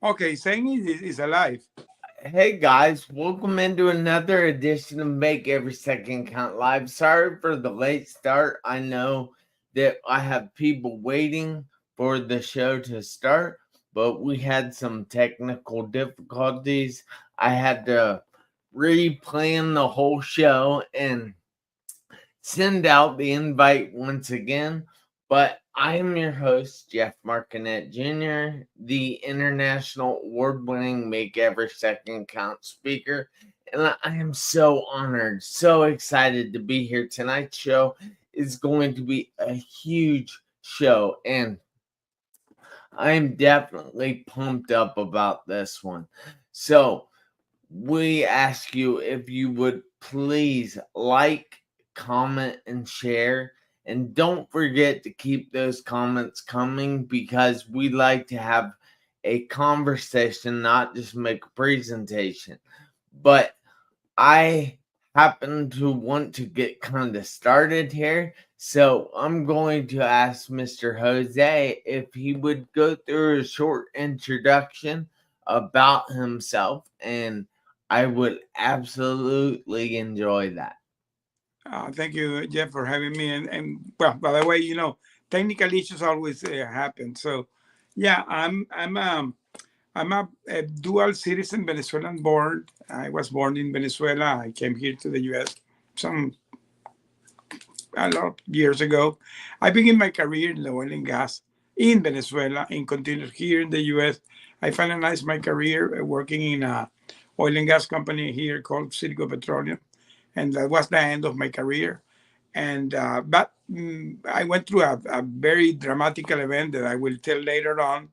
Okay, saying is alive. Hey guys, welcome into another edition of Make Every Second Count Live. Sorry for the late start. I know that I have people waiting for the show to start, but we had some technical difficulties. I had to replan the whole show and send out the invite once again. But I am your host, Jeff Marconette Jr., the international award winning Make Every Second Count speaker. And I am so honored, so excited to be here. Tonight's show is going to be a huge show, and I am definitely pumped up about this one. So, we ask you if you would please like, comment, and share. And don't forget to keep those comments coming because we like to have a conversation, not just make a presentation. But I happen to want to get kind of started here. So I'm going to ask Mr. Jose if he would go through a short introduction about himself, and I would absolutely enjoy that. Thank you, Jeff, for having me. And well, by the way, technical issues always happen. So, yeah, I'm a dual citizen, Venezuelan born. I was born in Venezuela. I came here to the U.S. some a lot of years ago. I began my career in the oil and gas in Venezuela and continued here in the U.S. I finalized my career working in a oil and gas company here called Citgo Petroleum, and that was the end of my career. And but I went through a very dramatical event that I will tell later on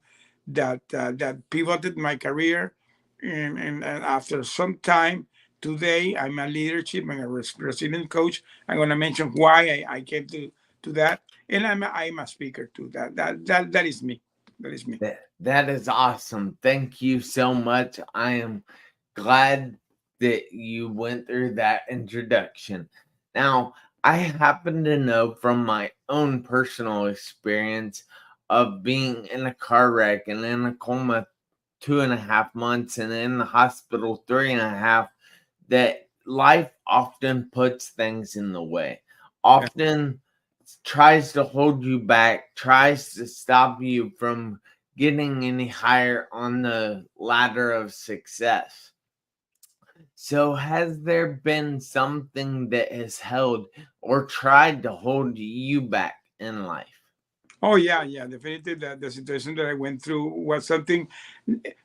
that pivoted my career. And after some time, today I'm a leadership and a resilient coach. I'm going to mention why I came to that, and I'm a speaker too. That is me. That is me. That is awesome. Thank you so much. I am glad that you went through that introduction. Now, I happen to know from my own personal experience of being in a car wreck and in a coma 2.5 months and in the hospital 3.5 that life often puts things in the way. Yeah. Often tries to hold you back, tries to stop you from getting any higher on the ladder of success. So, has there been something that has held or tried to hold you back in life? Oh yeah, yeah, definitely. The situation that I went through was something.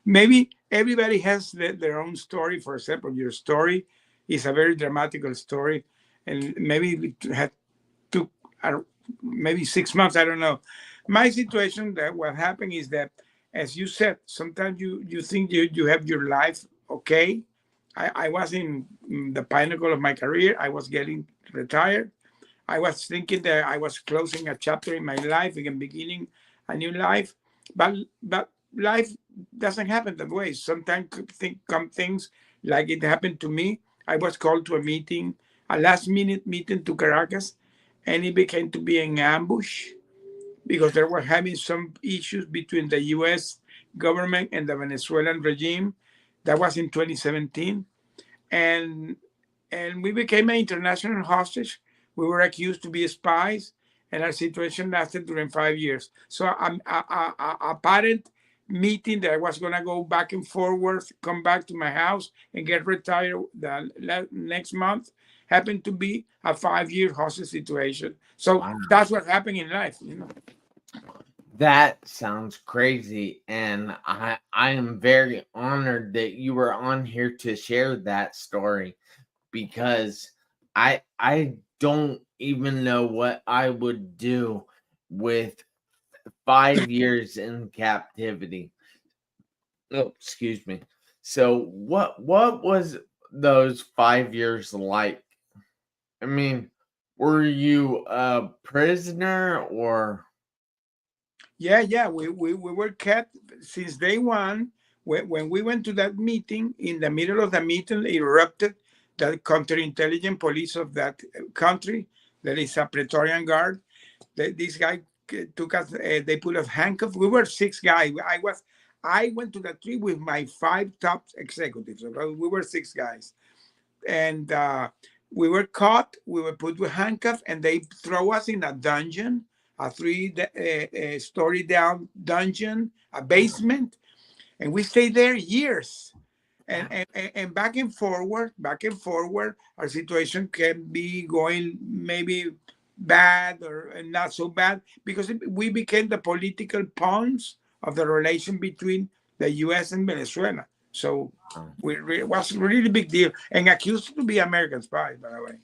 Maybe everybody has their own story. For example, your story is a very dramatical story, and maybe it had took uh, maybe 6 months. I don't know. My situation, that what happened is that, as you said, sometimes you think you have your life okay. I was in the pinnacle of my career. I was getting retired. I was thinking that I was closing a chapter in my life and beginning a new life, but life doesn't happen that way. Sometimes come things like it happened to me. I was called to a meeting, a last minute meeting to Caracas, and it became to be an ambush because they were having some issues between the U.S. government and the Venezuelan regime. That was in 2017, and we became an international hostage. We were accused to be spies, and our situation lasted during 5 years. So a parent meeting that I was going to go back and forward, come back to my house and get retired the next month happened to be a 5 year hostage situation. So Wow. that's what happened in life. That sounds crazy, and I am very honored that you were on here to share that story because I don't even know what I would do with 5 years in captivity. Oh, excuse me. So what was those 5 years like? I mean, were you a prisoner or Yeah, yeah, we were kept since day one. When we went to that meeting, in the middle of the meeting, erupted the counterintelligence police of that country. That is a Praetorian Guard. This guy took us. They put us handcuffs. We were six guys. I went to that trip with my five top executives. Okay? We were six guys, and we were caught. We were put with handcuffs, and they throw us in a dungeon, a three-story down dungeon, a basement, and we stayed there years. And, Wow. and back and forward, our situation can be going maybe bad or not so bad because we became the political pawns of the relation between the U.S. and Venezuela. So it was a really big deal and accused to be American spies, by the way.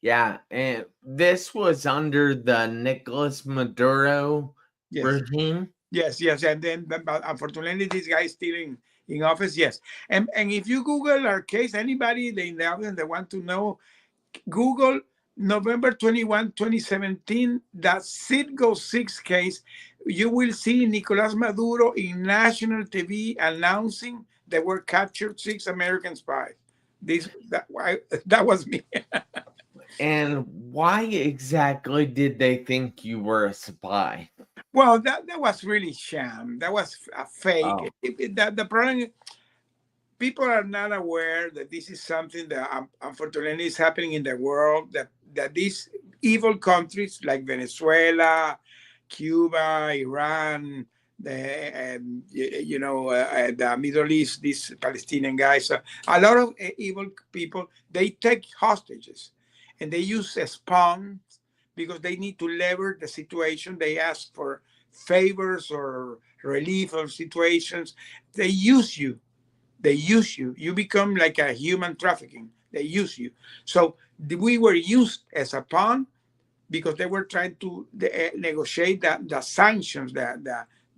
Yeah, and this was under the Nicolas Maduro Yes. regime. Yes, yes, and then but unfortunately, this guy is still in office. Yes, and if you Google our case, anybody in the audience that want to know, Google November 21, 2017, that Citgo 6 case, you will see Nicolas Maduro in national TV announcing that were captured six American spies. That was me. And why exactly did they think you were a spy? Well, that was really sham. That was a fake. Oh, The problem, people are not aware that this is something that unfortunately is happening in the world, that these evil countries like Venezuela, Cuba, Iran, the Middle East, these Palestinian guys, a lot of evil people, they take hostages and they use a spawn because they need to lever the situation. They ask for favors or relief of situations. They use you, you become like a human trafficking. They use you. So we were used as a pawn because they were trying to negotiate the sanctions that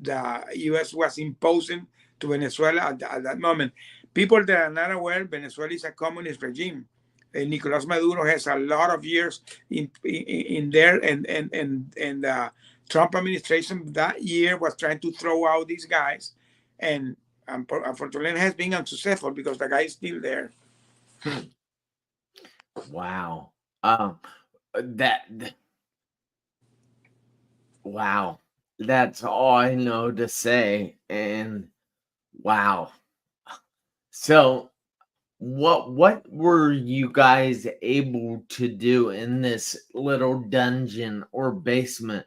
the U.S. was imposing to Venezuela at that moment. People that are not aware, Venezuela is a communist regime. Nicolas Maduro has a lot of years in there, and Trump administration that year was trying to throw out these guys, and unfortunately has been unsuccessful because the guy is still there. wow. Um, that wow. That's all I know to say. And wow. So, what were you guys able to do in this little dungeon or basement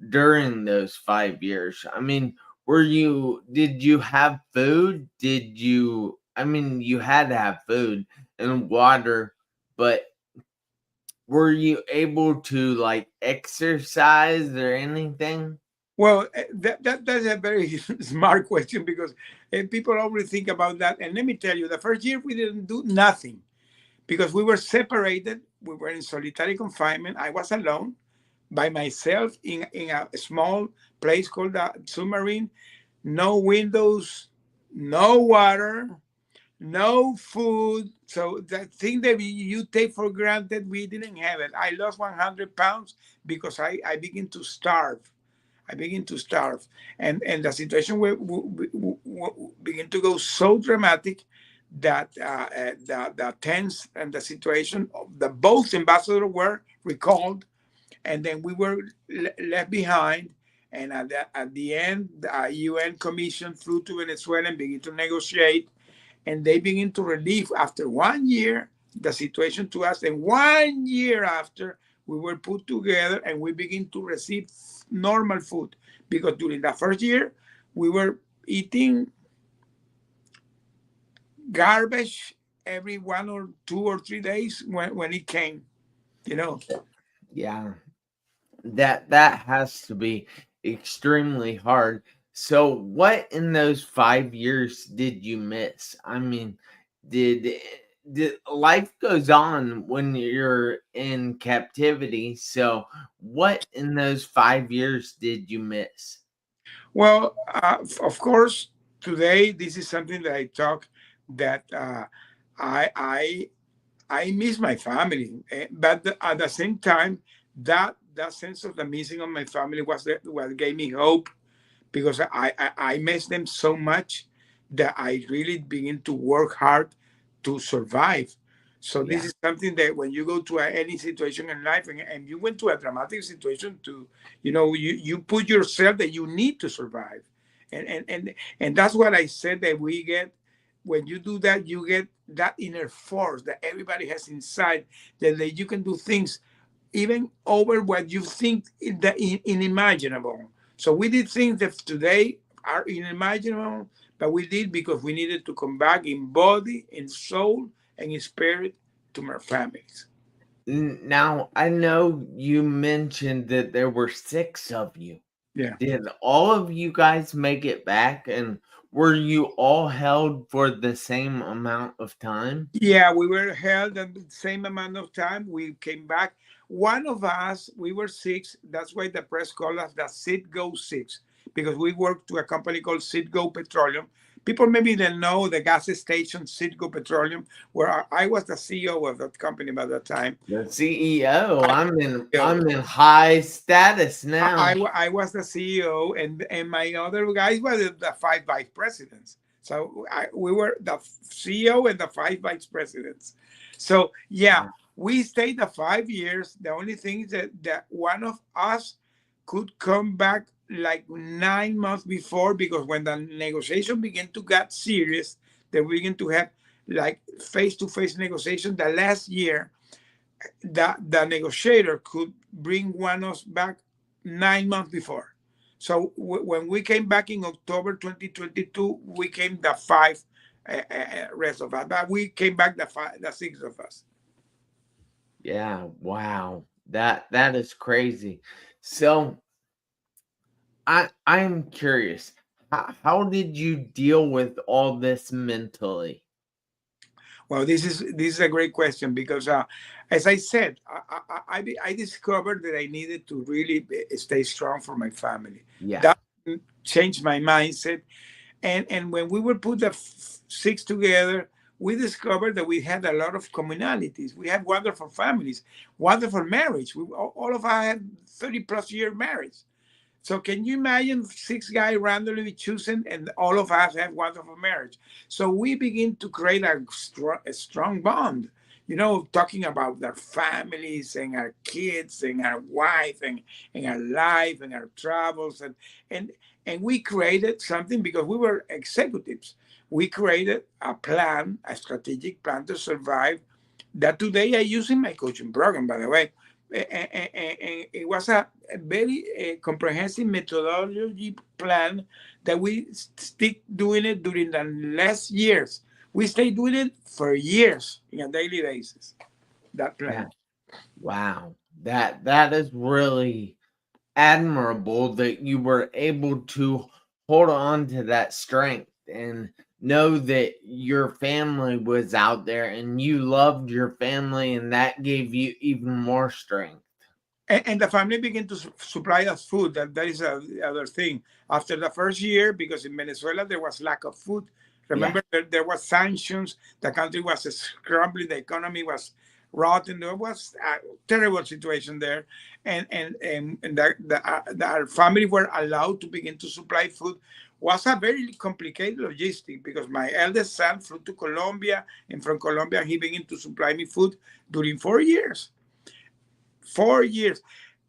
during those 5 years? I mean, did you have food? I mean, you had to have food and water, but were you able to like exercise or anything? Well, that's a very smart question because people always think about that. And let me tell you, the first year we didn't do nothing because we were separated. We were in solitary confinement. I was alone by myself in a small place called the submarine. No windows, no water, no food. So the thing that you take for granted, we didn't have it. I lost 100 pounds because I begin to starve. I begin to starve, and the situation begin to go so dramatic that the tense and the situation of the both ambassadors were recalled, and then we were left behind. And at the end, the UN commission flew to Venezuela and began to negotiate, and they begin to relieve after 1 year the situation to us. And 1 year after, we were put together and we begin to receive normal food because during the first year we were eating garbage every 1 or 2 or 3 days when it came, you know. Yeah. That has to be extremely hard. So what in those 5 years did you miss? I mean, did did life goes on when you're in captivity. So what in those 5 years did you miss? Well, of course, today this is something that I talk that I I I miss my family, but at the same time, that sense of the missing of my family was what gave me hope because I miss them so much that I really begin to work hard to survive. So this Yeah. is something that when you go to any situation in life and you went to a dramatic situation to, you put yourself that you need to survive. And that's what I said that we get. When you do that, you get that inner force that everybody has inside, that you can do things even over what you think inimaginable. So we did things that today are unimaginable, but we did because we needed to come back in body, in soul, and in spirit to our families. Now, I know you mentioned that there were 6 of you. Yeah. Did all of you guys make it back, and were you all held for the same amount of time? Yeah, we were held at the same amount of time. We came back. One of us, we were six. That's why the press called us the Citgo Six, because we worked to a company called Citgo Petroleum. People maybe don't know the gas station Citgo Petroleum, where I was the CEO of that company by that time. The CEO. I, I'm in high status now. I was the CEO, and my other guys were the five vice presidents. So we were the CEO and the five vice presidents. So yeah, we stayed the 5 years. The only thing is that one of us could come back like 9 months before, because when the negotiation began to get serious, they began to have like face-to-face negotiation. The last year, the negotiator could bring one of us back 9 months before. So when we came back in October 2022, we came the five rest of us, but we came back the six of us. Yeah, wow. That is crazy. So I'm curious. How did you deal with all this mentally? Well, this is a great question, because as I said, I discovered that I needed to really stay strong for my family. Yeah. That changed my mindset. And when we were put the six together, we discovered that we had a lot of commonalities. We had wonderful families, wonderful marriage. All of us had 30+ year marriage. So can you imagine six guys randomly choosing, and all of us have wonderful marriage? So we begin to create a strong bond, talking about their families and our kids and our wife and our life and our travels. And we created something because we were executives. We created a plan, a strategic plan to survive, that today I use in my coaching program, by the way. And it was a very comprehensive methodology plan that we stick doing it during the last years. We stay doing it for years on a daily basis. That plan. Yeah. Wow. That is really admirable that you were able to hold on to that strength and know that your family was out there and you loved your family, and that gave you even more strength. And the family began to supply us food. That is the other thing. After the first year, because in Venezuela there was lack of food. Remember, there was sanctions. The country was scrambling. The economy was rotten. There was a terrible situation there. And our family were allowed to begin to supply food. Was a very complicated logistic, because my eldest son flew to Colombia, and from Colombia he began to supply me food during 4 years. 4 years.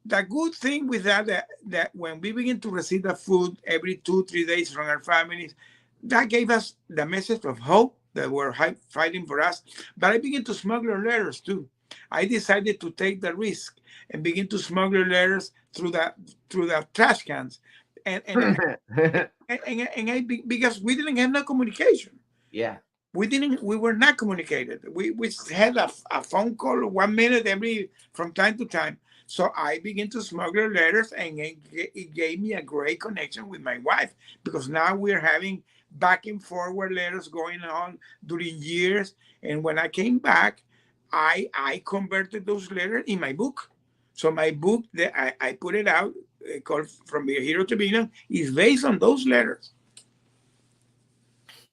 The good thing with that when we begin to receive the food every 2-3 days from our families, that gave us the message of hope that were fighting for us. But I began to smuggle letters too. I decided to take the risk and begin to smuggle letters through the trash cans, and because we didn't have no communication. Yeah. We were not communicated. We had a phone call 1 minute from time to time. So I began to smuggle letters, and it gave me a great connection with my wife, because now we're having back and forward letters going on during years. And when I came back, I converted those letters in my book. So my book that I put it out, called From Your Hero to Villain, is based on those letters.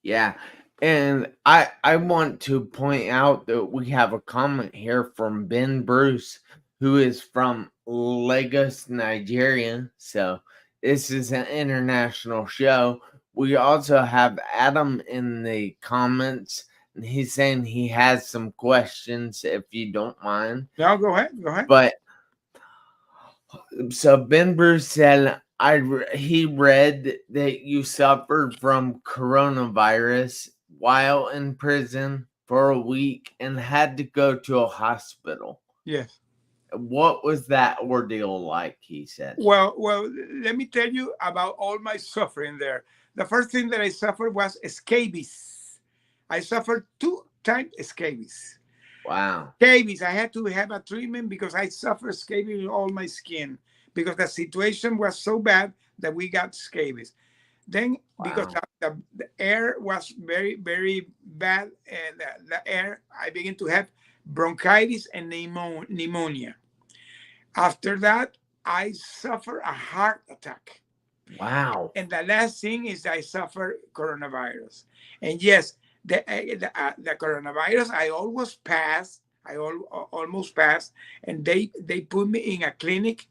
Yeah. And I want to point out that we have a comment here from Ben Bruce, who is from Lagos, Nigeria. So this is an international show. We also have Adam in the comments, and he's saying he has some questions, if you don't mind. No, go ahead. But so Ben Bruce said, he read that you suffered from coronavirus while in prison for a week and had to go to a hospital. Yes. What was that ordeal like? He said. Well, let me tell you about all my suffering there. The first thing that I suffered was scabies. I suffered 2 times scabies. Wow. Scabies. I had to have a treatment because I suffered scabies in all my skin because the situation was so bad that we got scabies. Then, because Wow. the air was very, very bad, and the air, I began to have bronchitis and pneumonia. After that, I suffer a heart attack. Wow. And the last thing is I suffer coronavirus. And yes, the coronavirus, I almost passed. Almost passed. And they put me in a clinic,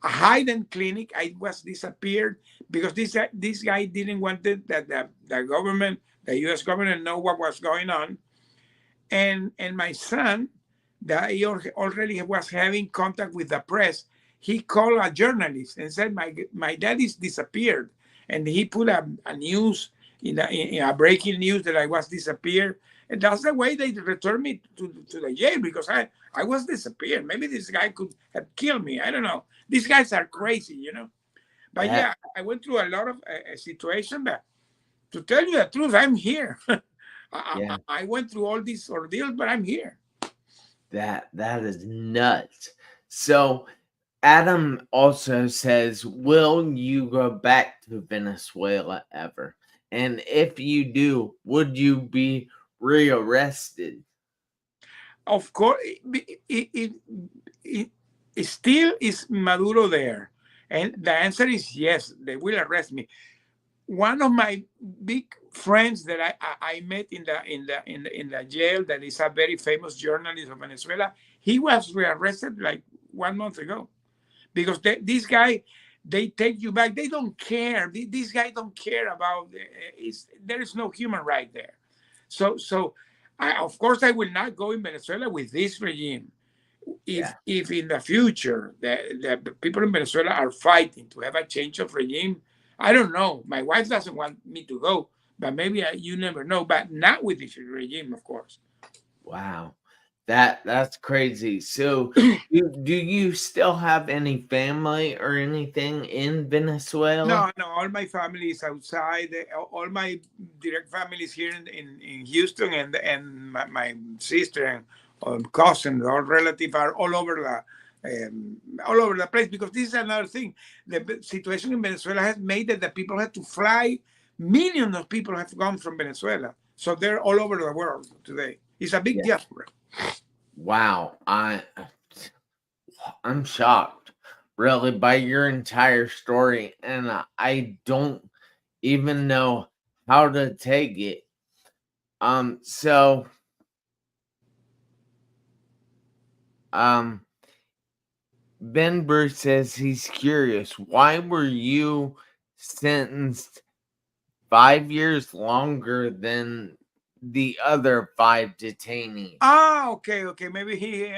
a hidden clinic. I was disappeared because this guy didn't want the government, the U.S. government, know what was going on. And my son, that he already was having contact with the press, he called a journalist and said, my dad is disappeared. And he put a news in a breaking news that I was disappeared. And that's the way they returned me to the jail because I was disappeared. Maybe this guy could have killed me. I don't know. These guys are crazy, you know. But That yeah, I went through a lot of situation. But to tell you the truth, I'm here. yeah. I went through all these ordeals, but I'm here. That is nuts. So Adam also says, "Will you go back to Venezuela ever? And if you do, would you be rearrested?" Of course, it still is Maduro there, and the answer is yes. They will arrest me. One of my big friends that I met in the jail, that is a very famous journalist of Venezuela. He was rearrested like 1 month ago because this guy, they take you back. They don't care. These guys don't care about. There is no human right there. So of course I will not go in Venezuela with this regime. If Yeah. if in the future the people in Venezuela are fighting to have a change of regime, I don't know. My wife doesn't want me to go, but maybe you never know. But not with this regime, of course. Wow. That's crazy. So do you still have any family or anything in Venezuela? No, no. All my family is outside. All my direct family is here in Houston, and my sister and cousin, all relatives are all over the place. Because this is another thing. The situation in Venezuela has made that the people have to fly. Millions of people have gone from Venezuela, so they're all over the world today. It's a big Yeah. diaspora. Wow. I'm shocked, really, by your entire story, and I don't even know how to take it. So, um, Ben Bruce says he's curious. Why were you sentenced 5 years longer than the other five detainees? Ah, okay. Maybe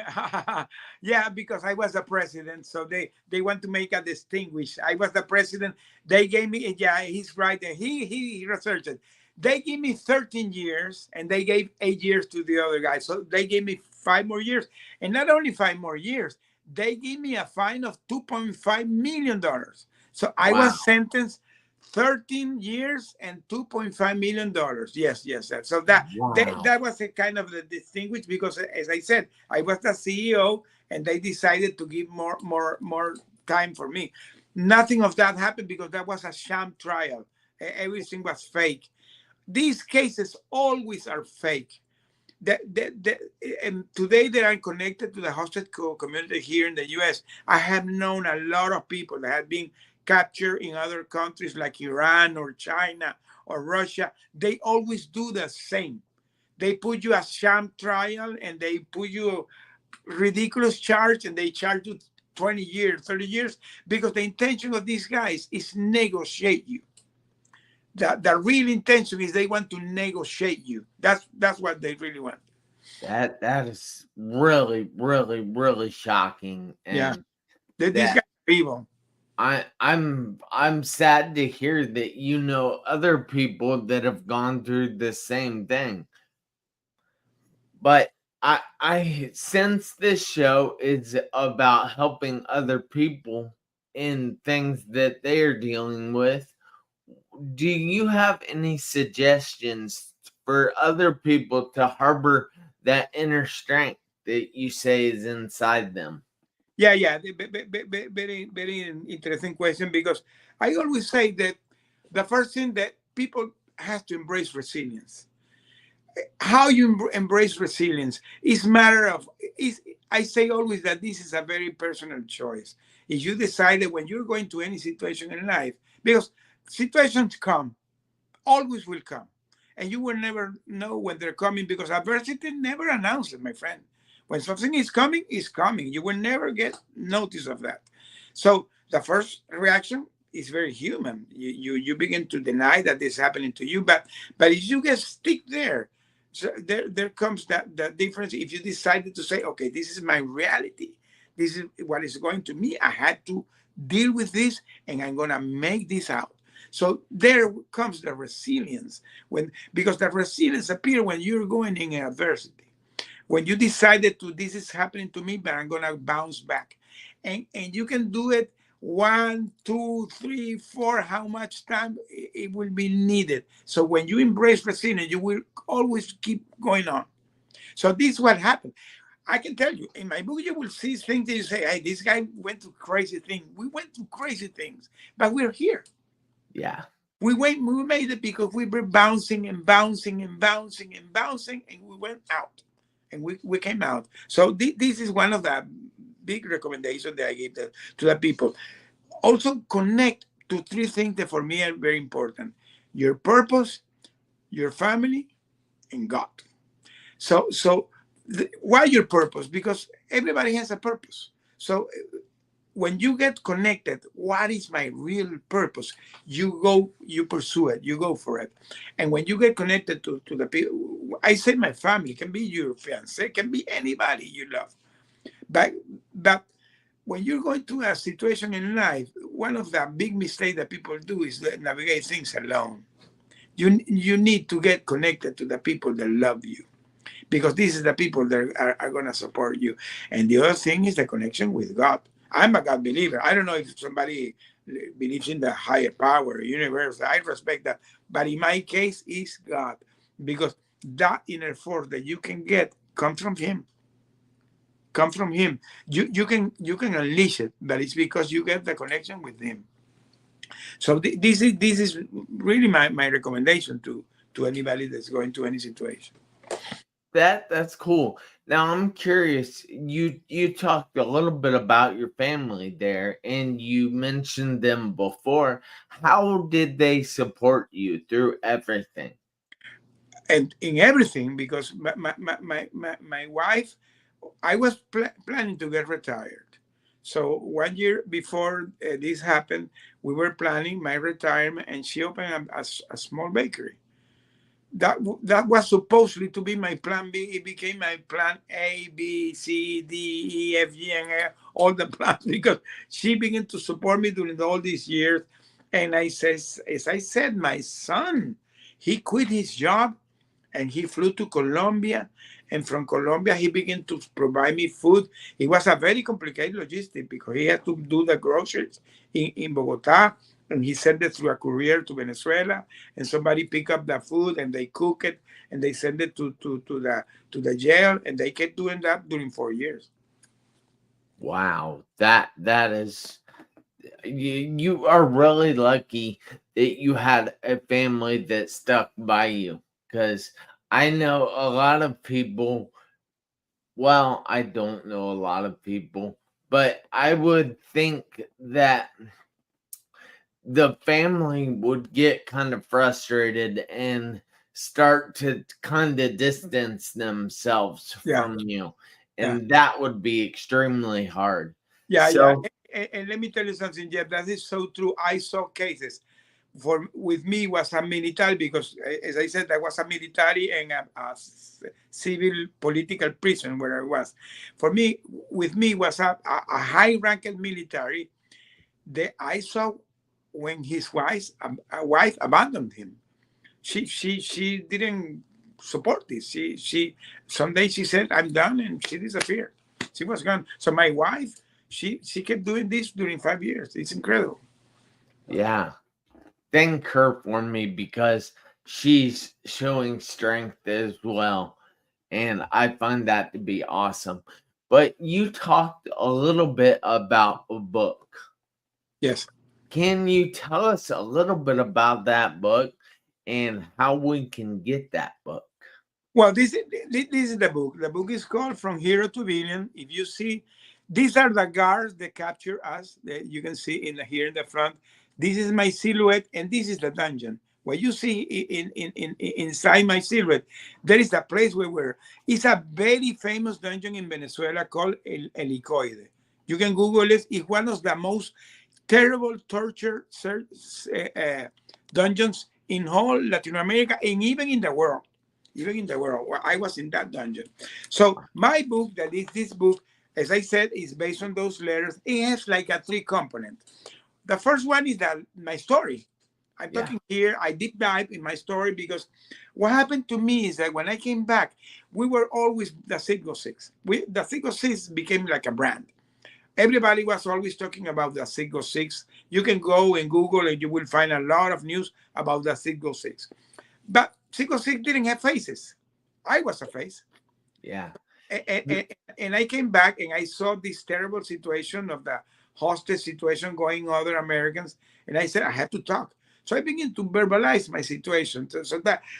yeah, because I was the president, so they want to make a distinguish. I was the president. They gave me, yeah, he's right, and he researched it. They gave me 13 years, and they gave 8 years to the other guy. So they gave me 5 more years, and not only 5 more years, they gave me a fine of $2.5 million. So I Wow. was sentenced 13 years and $2.5 million. Yes. So Wow. that was a kind of the distinguished because, as I said, I was the CEO, and they decided to give more time for me. Nothing of that happened because that was a sham trial. Everything was fake. These cases always are fake. And today that I'm connected to the hostage community here in the U.S., I have known a lot of people that have been captured in other countries like Iran or China or Russia. They always do the same. They put you a sham trial, and they put you ridiculous charge, and they charge you 20 years, 30 years, because the intention of these guys is negotiate you. The real intention is they want to negotiate you. That's what they really want. That is really, really, really shocking. Yeah. And These that guys are evil. I'm sad to hear that you know other people that have gone through the same thing. But I since this show is about helping other people in things that they're dealing with, do you have any suggestions for other people to harbor that inner strength that you say is inside them? Yeah, yeah, very, very interesting question, because I always say that the first thing that people have to embrace resilience. How you embrace resilience is matter of is. I say always that this is a very personal choice. If you decide that when you're going to any situation in life, because situations come, always will come. And you will never know when they're coming, because adversity never announces, my friend. When something is coming, it's coming. You will never get notice of that. So the first reaction is very human. You begin to deny that this is happening to you, but if you get stick there, so there comes that difference. If you decided to say, okay, this is my reality, this is what is going to me, I had to deal with this, and I'm gonna make this out. So there comes the resilience, when because the resilience appears when you're going in adversity. When you decided to, this is happening to me, but I'm gonna bounce back, and you can do it one, two, three, four, how much time it will be needed. So when you embrace resilience, you will always keep going on. So this is what happened. I can tell you, in my book, you will see things that you say, hey, this guy went through crazy things. We went through crazy things, but we're here. Yeah. We made it because we were bouncing and bouncing and bouncing and bouncing, and we went out, and we came out. So this is one of the big recommendations that I give to the people. Also connect to three things that for me are very important: your purpose, your family, and God. Why your purpose? Because everybody has a purpose. So when you get connected, what is my real purpose? You go, you pursue it, you go for it. And when you get connected to the people, I say my family, can be your fiance, can be anybody you love. But but when you're going to a situation in life, one of the big mistakes that people do is navigate things alone. You need to get connected to the people that love you, because this is the people that are going to support you. And the other thing is the connection with God. I'm a God believer. I don't know if somebody believes in the higher power, universe. I respect that. But in my case, it's God, because that inner force that you can get comes from Him. Come from Him. You can unleash it, but it's because you get the connection with Him. So this is really my recommendation to anybody that's going to any situation. That's cool. Now I'm curious. You talked a little bit about your family there, and you mentioned them before. How did they support you through everything? And in everything, because my wife, I was planning to get retired. So 1 year before this happened, we were planning my retirement, and she opened a small bakery. That was supposedly to be my plan B. It became my plan A, B, C, D, E, F, G, and all the plans, because she began to support me during all these years. And I says, as I said, my son, he quit his job and he flew to Colombia. And from Colombia, he began to provide me food. It was a very complicated logistic, because he had to do the groceries in Bogota, and he sent it through a courier to Venezuela, and somebody pick up the food and they cook it and they send it to the jail, and they kept doing that during 4 years. Wow, that is you are really lucky that you had a family that stuck by you, because I know a lot of people. Well, I don't know a lot of people, but I would think that the family would get kind of frustrated and start to kind of distance themselves Yeah, from you, yeah. and that would be extremely hard. Yeah, yeah. So, And let me tell you something, Jeff. That is so true. I saw cases. With me was a military, because, as I said, I was a military and a civil political prison where I was. For me, with me was a high-ranked military I saw when his wife abandoned him. She didn't support this. She someday she said, I'm done, and she disappeared. She was gone. So my wife, she kept doing this during 5 years. It's incredible. Yeah. Thank her for me because she's showing strength as well. And I find that to be awesome. But you talked a little bit about a book. Yes. Can you tell us a little bit about that book and how we can get that book? Well, this is the book. The book is called From Hero to Villain. If you see, these are the guards that capture us. That you can see here in the front. This is my silhouette, and this is the dungeon. What you see inside my silhouette, there is a place where it's a very famous dungeon in Venezuela called El Helicoide. You can Google it. It's one of the most terrible torture dungeons in whole Latin America and even in the world. Even in the world, well, I was in that dungeon. So my book, that is this book, as I said, is based on those letters. It has like a three component. The first one is that my story. I'm Yeah. talking here. I deep dive in my story because what happened to me is that when I came back, we were always the Single Six. The Single Six became like a brand. Everybody was always talking about the Single Six. You can go and Google and you will find a lot of news about the Single Six. But Single Six didn't have faces. I was a face. Yeah. And I came back and I saw this terrible situation of the hostage situation going other Americans. And I said, I have to talk. So I began to verbalize my situation.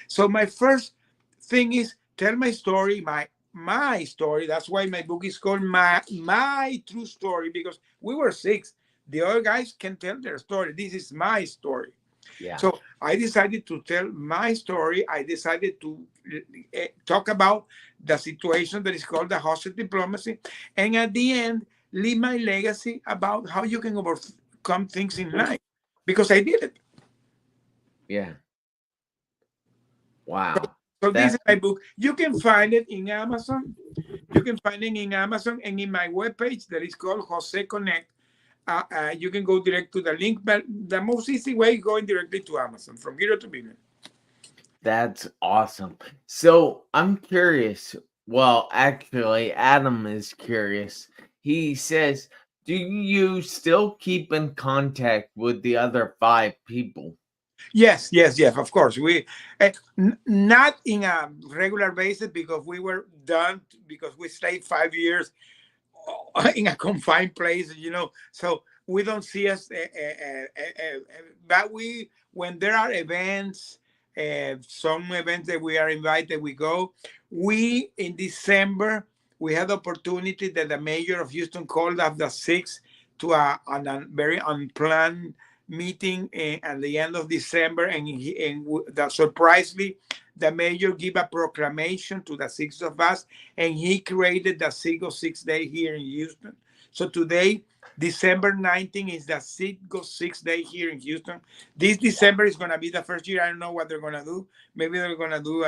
So my first thing is tell my story, my story. That's why my book is called my true story, because we were six. The other guys can tell their story. This is my story. Yeah. So I decided to tell my story. I decided to talk about the situation that is called the hostage diplomacy. And at the end, leave my legacy about how you can overcome things in life, because I did it. Yeah. Wow. So this is my book. You can find it in Amazon. You can find it in Amazon and in my webpage that is called Jose Connect. You can go direct to the link, but the most easy way is going directly to Amazon, From Hero to Villain. That's awesome. So I'm curious. Well, actually, Adam is curious. He says, do you still keep in contact with the other 5 people? Yes, of course. We not in a regular basis because we were done, because we stayed 5 years in a confined place, So we don't see us, but when there are events, some events that we are invited, we go. We in December we had the opportunity that the mayor of Houston called us the six to on a very unplanned meeting at the end of December, that surprisingly the mayor gave a proclamation to the six of us, and he created the Single Six Day here in Houston. So today, December 19th, is the Single Six Day here in Houston. This December is going to be the first year. I don't know what they're going to do. Maybe they're going to do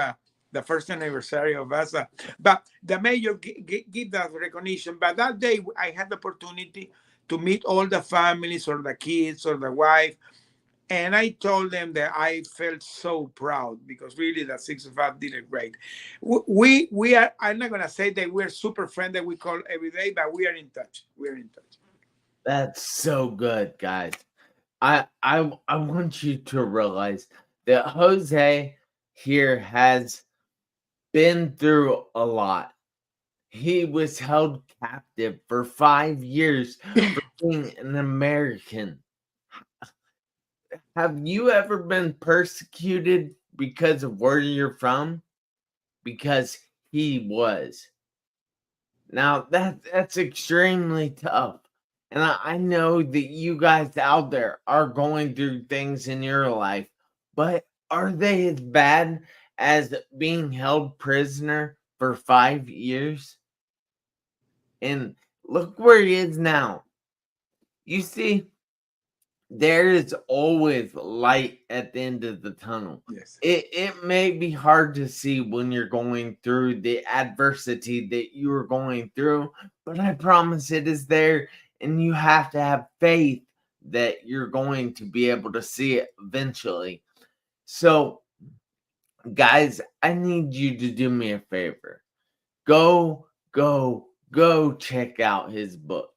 the first anniversary of us. But the mayor give that recognition. But that day, I had the opportunity to meet all the families or the kids or the wife. And I told them that I felt so proud because really the six of us did it great. We are, I'm not going to say that we're super friends that we call every day, but we are in touch. We're in touch. That's so good, guys. I want you to realize that Jose here has been through a lot. He was held captive for 5 years for being an American. Have you ever been persecuted because of where you're from? Because he was. Now that's extremely tough. And I know that you guys out there are going through things in your life, but are they as bad as being held prisoner for 5 years? And look where he is now. You see, there is always light at the end of the tunnel. Yes. It may be hard to see when you're going through the adversity that you are going through, but I promise it is there, and you have to have faith that you're going to be able to see it eventually. So, guys, I need you to do me a favor. Go check out his book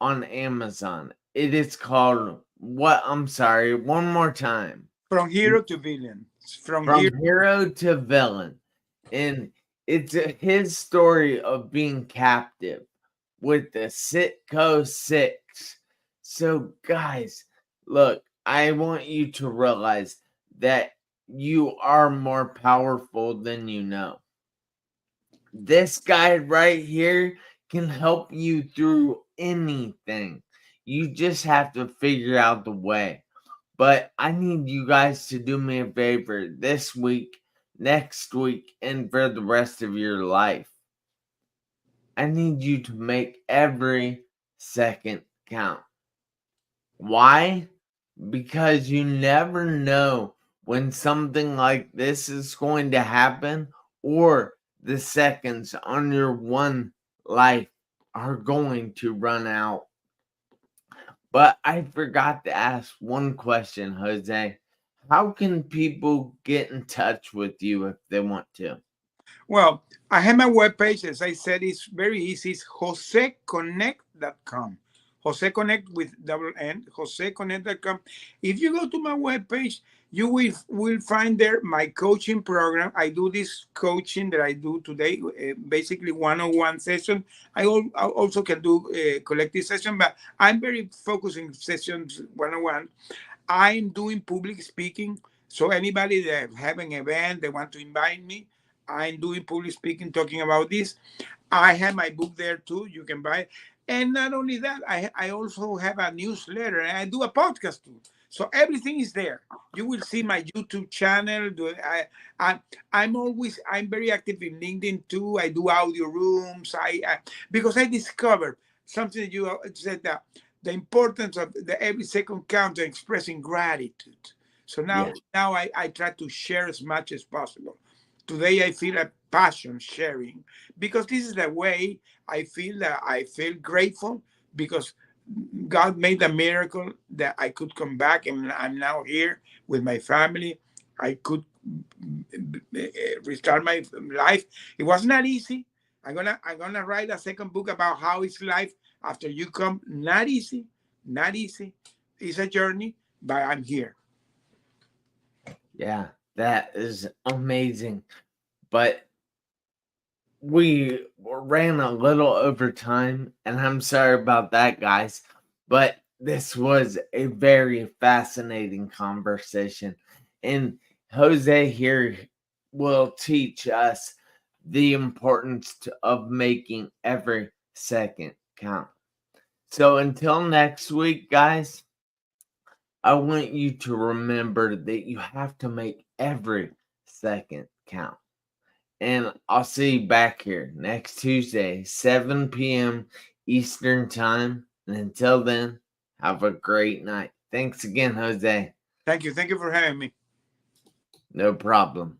on Amazon. It is called what? I'm sorry, one more time. From hero to villain. From From hero. hero to villain. And it's his story of being captive with the Sitco 6. So, guys, look, I want you to realize that you are more powerful than you know. This guy right here can help you through anything. You just have to figure out the way. But I need you guys to do me a favor this week, next week, and for the rest of your life. I need you to make every second count. Why? Because you never know when something like this is going to happen, or the seconds on your one life are going to run out. But I forgot to ask one question, Jose. How can people get in touch with you if they want to? Well, I have my webpage. As I said, it's very easy. It's joseconnect.com. Jose Connect with double N, joseconnect.com. If you go to my webpage, you will find there my coaching program. I do this coaching that I do today, basically one-on-one session. I also can do collective session, but I'm very focusing sessions one-on-one. I'm doing public speaking. So anybody that have an event, they want to invite me, I'm doing public speaking, talking about this. I have my book there too. You can buy it. And not only that, I also have a newsletter and I do a podcast too. So everything is there. You will see my YouTube channel. I, I'm very active in LinkedIn too. I do audio rooms. Because I discovered something that you said, that the importance of the every second count and expressing gratitude. So Yeah. now I try to share as much as possible. Today I feel a passion sharing because this is the way I feel, that I feel grateful because God made a miracle that I could come back and I'm now here with my family. I could restart my life. It was not easy. I'm gonna write a second book about how it's life after you come. Not easy, not easy. It's a journey, but I'm here. Yeah, that is amazing. But we ran a little over time, and I'm sorry about that, guys. But this was a very fascinating conversation. And Jose here will teach us the importance of making every second count. So until next week, guys, I want you to remember that you have to make every second count. And I'll see you back here next Tuesday, 7 p.m. Eastern Time. And until then, have a great night. Thanks again, Jose. Thank you. Thank you for having me. No problem.